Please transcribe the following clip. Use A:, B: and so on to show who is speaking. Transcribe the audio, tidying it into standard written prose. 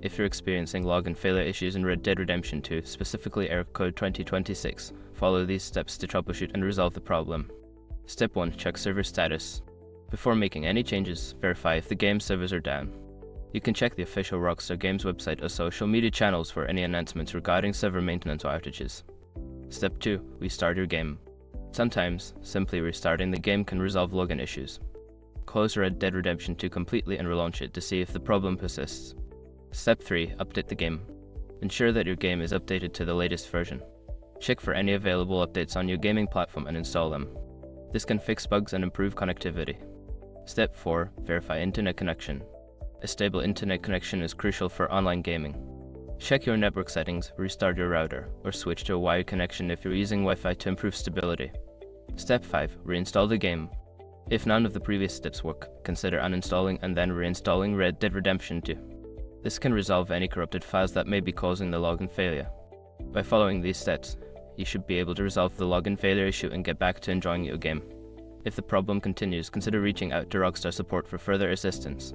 A: If you're experiencing login failure issues in Red Dead Redemption 2, specifically error code 2026, follow these steps to troubleshoot and resolve the problem. Step 1. Check server status. Before making any changes, verify if the game servers are down. You can check the official Rockstar Games website or social media channels for any announcements regarding server maintenance or outages. Step 2. Restart your game. Sometimes, simply restarting the game can resolve login issues. Close Red Dead Redemption 2 completely and relaunch it to see if the problem persists. Step 3. Update the game. Ensure that your game is updated to the latest version. Check for any available updates on your gaming platform and install them. This can fix bugs and improve connectivity. Step 4. Verify internet connection. A stable internet connection is crucial for online gaming. Check your network settings, restart your router, or switch to a wired connection if you're using Wi-Fi to improve stability. Step 5. Reinstall the game. If none of the previous steps work, consider uninstalling and then reinstalling Red Dead Redemption 2. This can resolve any corrupted files that may be causing the login failure. By following these steps, you should be able to resolve the login failure issue and get back to enjoying your game. If the problem continues, consider reaching out to Rockstar support for further assistance.